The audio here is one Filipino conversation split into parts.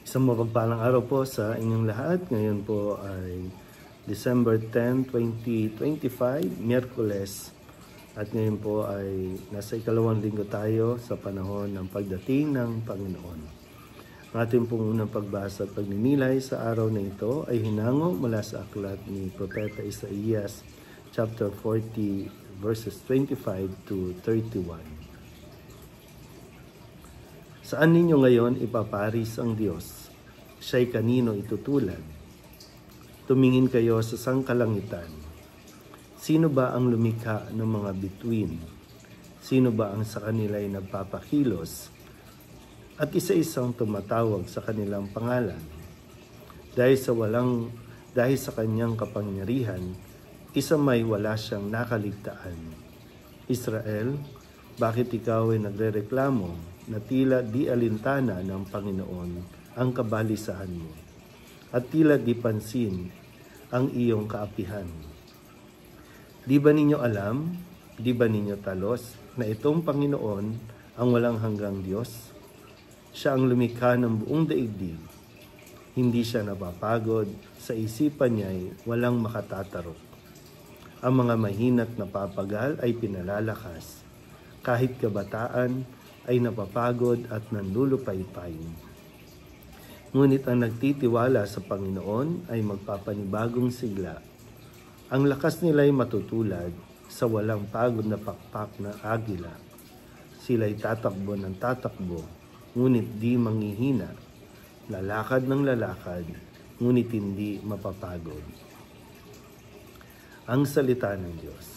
Isang mapagpalang araw po sa inyong lahat. Ngayon po ay December 10, 2025, Miyerkules. At ngayon po ay nasa ikalawang linggo tayo sa panahon ng pagdating ng Panginoon. Ang ating pong unang pagbasa at pagninilay sa araw na ito ay hinango mula sa aklat ni Propeta Isaías, chapter 40, verses 25 to 31. Saan ninyo ngayon ipaparis ang Diyos? Siya'y kanino itutulad? Tumingin kayo sa sangkalangitan. Sino ba ang lumikha ng mga bituin? Sino ba ang sa kanila'y nagpapakilos? At isa-isang tumatawag sa kanilang pangalan. Dahil sa kanyang kapangyarihan, isa may wala siyang nakaligtaan. Israel, bakit ikaw ay nagrereklamo na tila di alintana ng Panginoon ang kabalisahan mo, at tila di pansin ang iyong kaapihan? Di ba ninyo alam, di ba ninyo talos, na itong Panginoon ang walang hanggang Diyos? Siya ang lumikha ng buong daigdig. Hindi siya napapagod, sa isipan niya'y walang makatatarok. Ang mga mahinat na papagal ay pinalalakas. Kahit kabataan ay napapagod at nanlulupaypay. Ngunit ang nagtitiwala sa Panginoon ay magpapanibagong sigla. Ang lakas nila'y matutulad sa walang pagod na pakpak na agila. Sila'y tatakbo ng tatakbo, ngunit di manghihina. Lalakad ng lalakad, ngunit hindi mapapagod. Ang salita ng Diyos.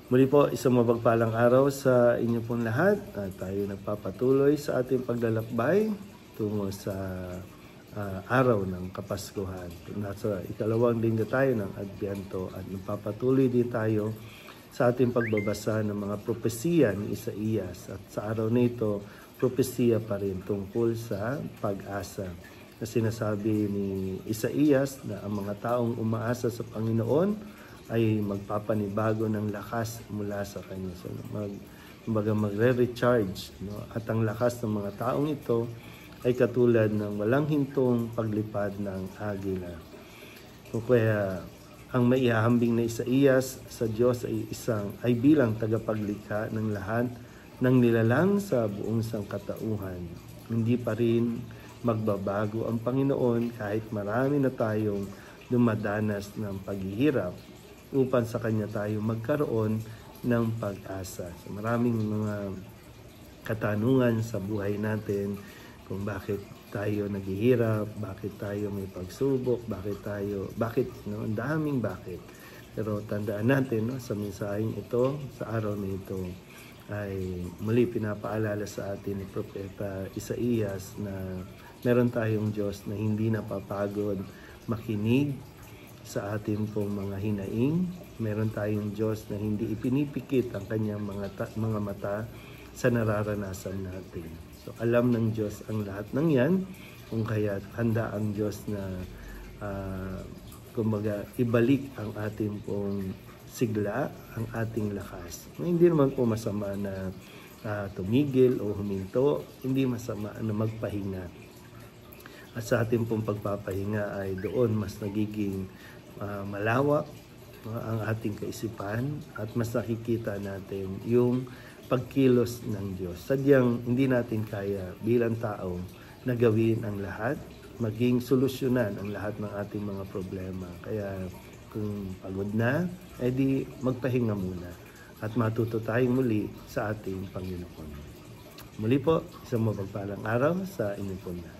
Muli po, isang mapagpalang araw sa inyo pong lahat. At tayo nagpapatuloy sa ating paglalakbay tungo sa araw ng Kapaskuhan. Nasa ikalawang linggo tayo ng Adbyento at nagpapatuloy din tayo sa ating pagbabasa ng mga propesiya ni Isaías. At sa araw na ito, propesiya pa rin tungkol sa pag-asa. Na sinasabi ni Isaías na ang mga taong umaasa sa Panginoon ay magpapanibago ng lakas mula sa Kanya. So, magre-recharge. No? At ang lakas ng mga taong ito ay katulad ng walang hintong paglipad ng agila. Kaya ang maihahambing na Isaías sa Diyos ay bilang tagapaglikha ng lahat ng nilalang sa buong sangkatauhan. Hindi pa rin magbabago ang Panginoon kahit marami na tayong dumadanas ng paghihirap upang sa Kanya tayo magkaroon ng pag-asa. So, maraming mga katanungan sa buhay natin kung bakit tayo naghihirap, bakit tayo may pagsubok, bakit, no? Ang daming bakit. Pero tandaan natin, no, sa mensaheng ito, sa araw na ito, ay muli pinapaalala sa atin ni Propeta Isaías na meron tayong Diyos na hindi napapagod makinig sa ating pong mga hinaing. Meron tayong Diyos na hindi ipinipikit ang kanyang mga mata sa nararanasan natin. So alam ng Diyos ang lahat ng yan, kung kaya handa ang Diyos na kumbaga ibalik ang ating pong sigla, ang ating lakas. Hindi naman po masama na tumigil o huminto, hindi masama na magpahinga. At sa ating pong pagpapahinga ay doon mas nagiging malawak ang ating kaisipan at mas nakikita natin yung pagkilos ng Diyos. Sadyang hindi natin kaya bilang tao na gawin ang lahat, maging solusyonan ang lahat ng ating mga problema. Kaya kung pagod na, edi magpahinga muna at matuto tayong muli sa ating Panginoon. Muli po, isang mapagpalang araw sa inyong po na.